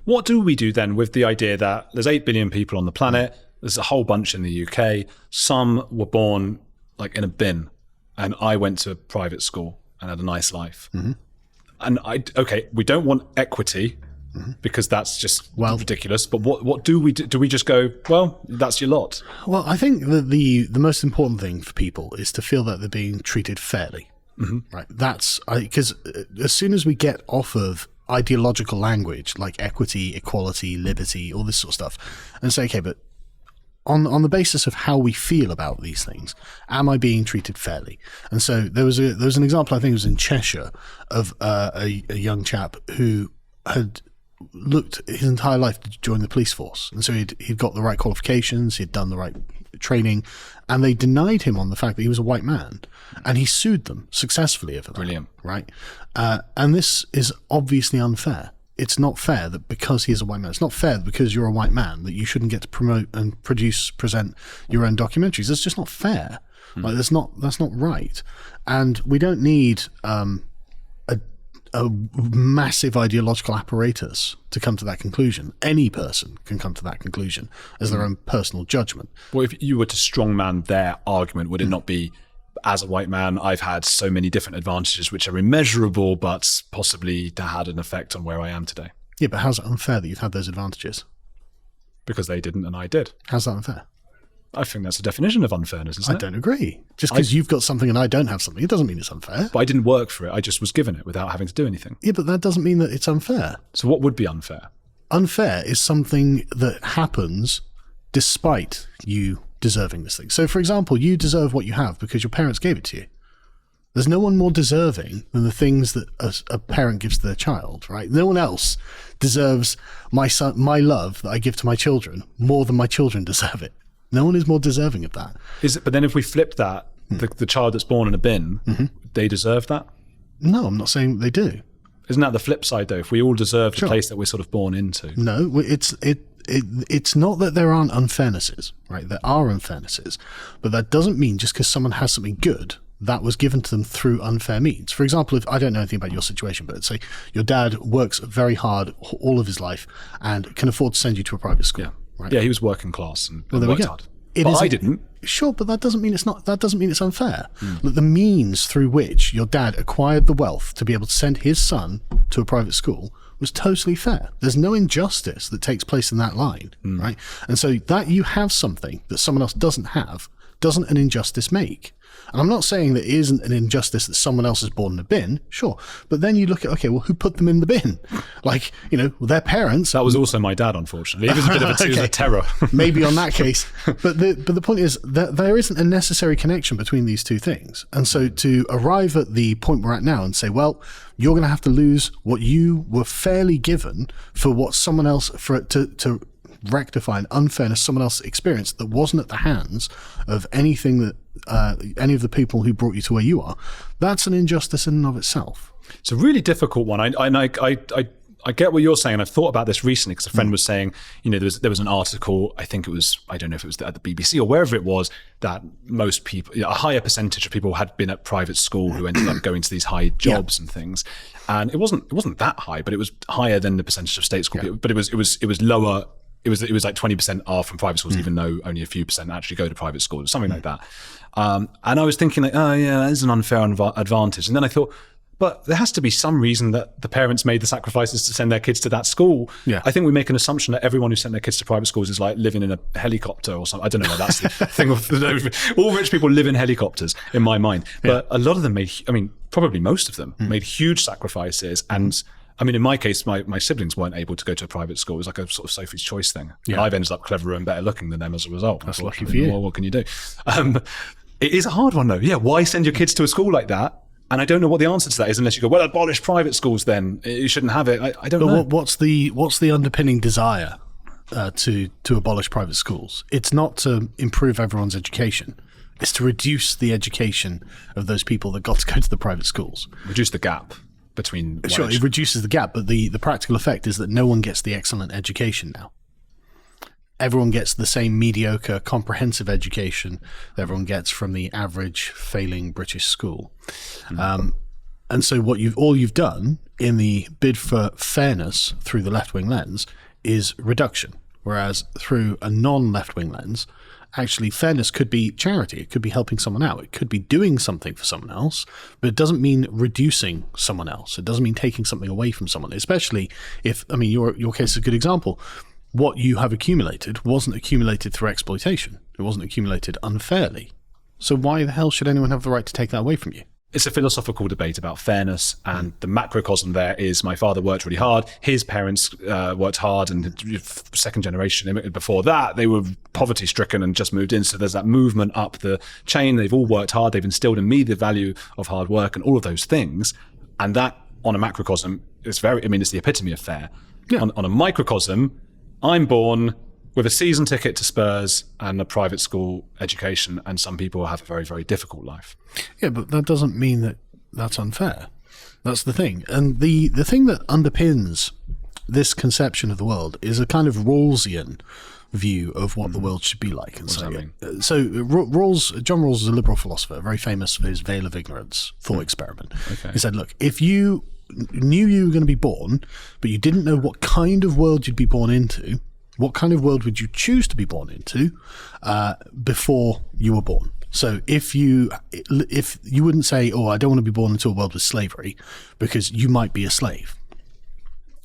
What do we do then with the idea that there's 8 billion people on the planet, there's a whole bunch in the UK, some were born like in a bin, and I went to a private school and had a nice life. And we don't want equity because that's just ridiculous. But what do we do? Do we just go, well, that's your lot? Well, I think that the most important thing for people is to feel that they're being treated fairly. Right? That's because as soon as we get off of ideological language like equity, equality, liberty, all this sort of stuff, and say, okay, but on the basis of how we feel about these things, am I being treated fairly? And so there was an example, I think it was in Cheshire, of a young chap who had looked his entire life to join the police force, and so he'd got the right qualifications, he'd done the right training, and they denied him on the fact that he was a white man, and he sued them successfully over that. Brilliant. Right? And this is obviously unfair. It's not fair that because he is a white man, it's not fair that because you're a white man that you shouldn't get to promote and present your own documentaries. That's just not fair. Like that's not right. And we don't need a massive ideological apparatus to come to that conclusion. Any person can come to that conclusion as their own personal judgment. Well, if you were to strongman their argument, would it not be, as a white man, I've had so many different advantages which are immeasurable, but possibly had an effect on where I am today? Yeah, but how's it unfair that you've had those advantages? Because they didn't and I did. How's that unfair? I think that's a definition of unfairness, isn't it? I don't agree. Just because you've got something and I don't have something, it doesn't mean it's unfair. But I didn't work for it. I just was given it without having to do anything. Yeah, but that doesn't mean that it's unfair. So what would be unfair? Unfair is something that happens despite you deserving this thing. So, for example, you deserve what you have because your parents gave it to you. There's no one more deserving than the things that a parent gives to their child, right? No one else deserves my love that I give to my children more than my children deserve it. No one is more deserving of that. Is it? But then if we flip that, the child that's born in a bin, they deserve that? No, I'm not saying they do. Isn't that the flip side, though? If we all deserve the place that we're sort of born into. No, it's not that there aren't unfairnesses, right? There are unfairnesses, but that doesn't mean just because someone has something good, that was given to them through unfair means. For example, if I don't know anything about your situation, but say your dad works very hard all of his life and can afford to send you to a private school. Yeah. Right? Yeah, he was working class and there worked we go. hard. But I didn't. Sure, but that doesn't mean it's not. That doesn't mean it's unfair. Look, the means through which your dad acquired the wealth to be able to send his son to a private school was totally fair. There's no injustice that takes place in that line, right? And so that you have something that someone else doesn't have, doesn't an injustice make? And I'm not saying that it isn't an injustice that someone else is born in a bin, sure. But then you look at, okay, well, who put them in the bin? Like, their parents. That was also my dad, unfortunately. He was a bit of a terror. Maybe on that case. But the point is that there isn't a necessary connection between these two things. And so to arrive at the point we're at now and say, well, you're going to have to lose what you were fairly given for what someone else, to rectify an unfairness someone else experienced that wasn't at the hands of anything that any of the people who brought you to where you are, that's an injustice in and of itself. It's a really difficult one. I get what you're saying, and I've thought about this recently because a friend was saying, there was an article, I don't know if it was at the BBC or wherever it was, that most people, a higher percentage of people had been at private school who ended up going to these high jobs and things. And it wasn't that high, but it was higher than the percentage of state school people, but it was lower. It was like 20% are from private schools, even though only a few percent actually go to private schools, something like that. And I was thinking like, oh yeah, that is an unfair advantage. And then I thought, but there has to be some reason that the parents made the sacrifices to send their kids to that school. Yeah. I think we make an assumption that everyone who sent their kids to private schools is like living in a helicopter or something. I don't know. That's the thing. All rich people live in helicopters in my mind. But a lot of them probably most of them made huge sacrifices. And in my case, my siblings weren't able to go to a private school. It was like a sort of Sophie's Choice thing. Yeah. And I've ended up cleverer and better looking than them as a result. That's lucky for you. Well, what can you do? It is a hard one though. Yeah, why send your kids to a school like that? And I don't know what the answer to that is unless you go, well, abolish private schools then. You shouldn't have it. I don't know. What's the underpinning desire to abolish private schools? It's not to improve everyone's education. It's to reduce the education of those people that got to go to the private schools. Reduce the gap between... Sure, it reduces the gap, but the practical effect is that no one gets the excellent education now. Everyone gets the same mediocre, comprehensive education that everyone gets from the average failing British school. And so all you've done in the bid for fairness through the left-wing lens is reduction, whereas through a non-left-wing lens, actually fairness could be charity. It could be helping someone out. It could be doing something for someone else, but it doesn't mean reducing someone else. It doesn't mean taking something away from someone, especially if, I mean, your case is a good example. What you have accumulated wasn't accumulated through exploitation. It wasn't accumulated unfairly. So why the hell should anyone have the right to take that away from you? It's a philosophical debate about fairness, and the macrocosm there is my father worked really hard. His parents worked hard, and second generation immigrant before that, they were poverty stricken and just moved in. So there's that movement up the chain. They've all worked hard. They've instilled in me the value of hard work and all of those things. And that on a macrocosm is it's the epitome of fair. Yeah. On a microcosm, I'm born with a season ticket to Spurs and a private school education, and some people have a very, very difficult life. Yeah, but that doesn't mean that that's unfair. That's the thing. And the thing that underpins this conception of the world is a kind of Rawlsian view of what the world should be like. And John Rawls is a liberal philosopher, very famous for his veil of ignorance thought experiment. Okay. He said, look, if you knew you were going to be born, but you didn't know what kind of world you'd be born into, what kind of world would you choose to be born into before you were born? So if you wouldn't say, oh, I don't want to be born into a world with slavery, because you might be a slave.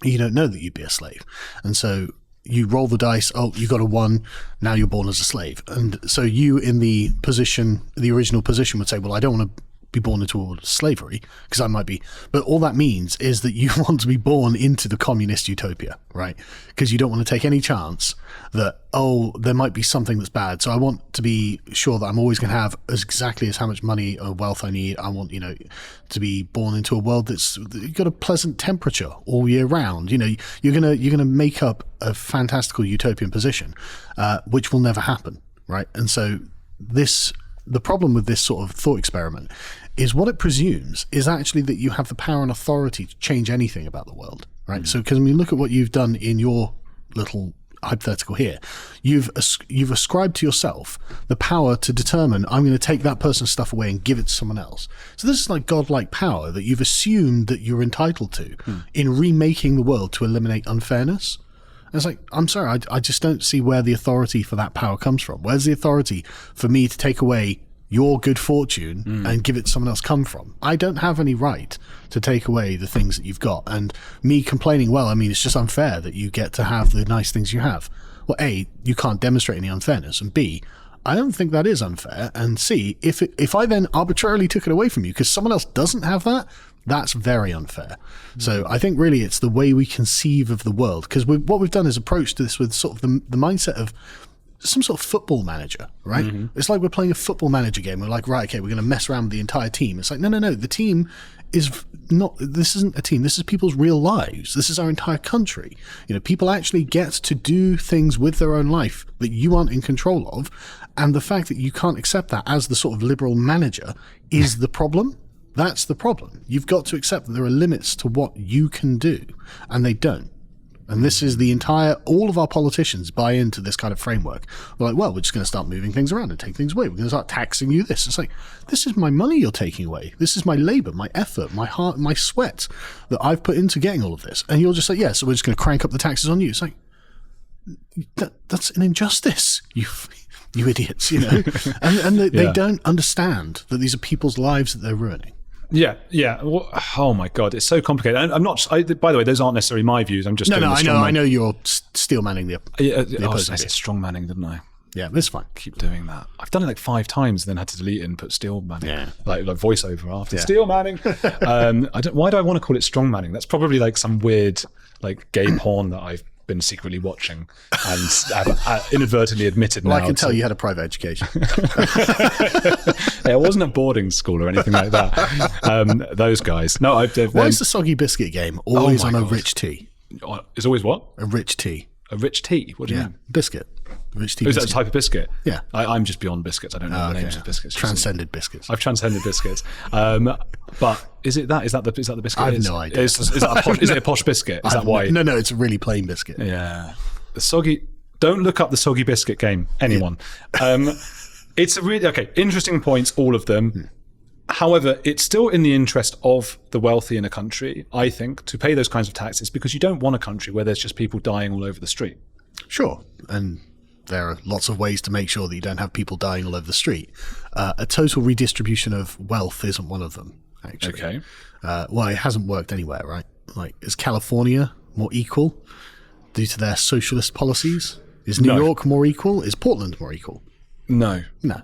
You don't know that you'd be a slave. And so you roll the dice, oh, you got a 1, now you're born as a slave. And so you in the original position would say, well, I don't want to be born into a world of slavery because I might be, but all that means is that you want to be born into the communist utopia, right? Because you don't want to take any chance that, oh, there might be something that's bad. So I want to be sure that I'm always going to have exactly as how much money or wealth I need. I want, to be born into a world that's got a pleasant temperature all year round. You're gonna make up a fantastical utopian position, which will never happen, right? And so the problem with this sort of thought experiment is what it presumes is actually that you have the power and authority to change anything about the world, right? So because when you look at what you've done in your little hypothetical here, you've ascribed to yourself the power to determine, I'm going to take that person's stuff away and give it to someone else. So this is like godlike power that you've assumed that you're entitled to in remaking the world to eliminate unfairness. And it's like, I'm sorry, I just don't see where the authority for that power comes from. Where's the authority for me to take away your good fortune and give it to someone else come from? I don't have any right to take away the things that you've got. And me complaining, well, it's just unfair that you get to have the nice things you have. Well, A, you can't demonstrate any unfairness. And B, I don't think that is unfair. And C, if I then arbitrarily took it away from you because someone else doesn't have that, that's very unfair. So I think really it's the way we conceive of the world, because what we've done is approached this with sort of the mindset of some sort of football manager, right? It's like we're playing a football manager game. We're like, right, okay, we're going to mess around with the entire team. It's like, no. The team is not, this isn't a team. This is people's real lives. This is our entire country. People actually get to do things with their own life that you aren't in control of. And the fact that you can't accept that as the sort of liberal manager is the problem. That's the problem. You've got to accept that there are limits to what you can do, and they don't. And this is all of our politicians buy into this kind of framework. They're like, well, we're just going to start moving things around and take things away. We're going to start taxing you this. It's like, this is my money you're taking away. This is my labor, my effort, my heart, my sweat that I've put into getting all of this. And you're just like, yeah, so we're just going to crank up the taxes on you. It's like, that's an injustice, you idiots, and they don't understand that these are people's lives that they're ruining. Yeah. Well, oh my God, it's so complicated. I'm not. By the way, those aren't necessarily my views. I'm just. I know you're steel manning the. I said strong manning, didn't I? Yeah, that's fine. Keep doing that. I've done it like 5 times, and then had to delete it and put steel manning. Yeah. Like voiceover after steel manning. Why do I want to call it strong manning? That's probably like some weird like gay porn that I've been secretly watching and have inadvertently admitted now. Well, I can tell you had a private education. Yeah, it wasn't a boarding school or anything like that. Those guys. No, why is the soggy biscuit game always on a rich tea? It's always what? A rich tea. A rich tea? What do you mean? Biscuit. Rich tea. Is that a type of biscuit? Yeah. I'm just beyond biscuits. I don't know the names of biscuits. Transcended biscuits. I've transcended biscuits. But is it that? Is that the biscuit? I have no idea. Is it a posh biscuit? Is that why? No, it's a really plain biscuit. Yeah. The soggy. Don't look up the soggy biscuit game, anyone. Yeah. It's a really interesting points, all of them. However, it's still in the interest of the wealthy in a country, I think, to pay those kinds of taxes, because you don't want a country where there's just people dying all over the street. Sure. And there are lots of ways to make sure that you don't have people dying all over the street. A total redistribution of wealth isn't one of them, actually. Okay. Well, it hasn't worked anywhere, right? Like, is California more equal due to their socialist policies? Is New York more equal? Is Portland more equal? No. No.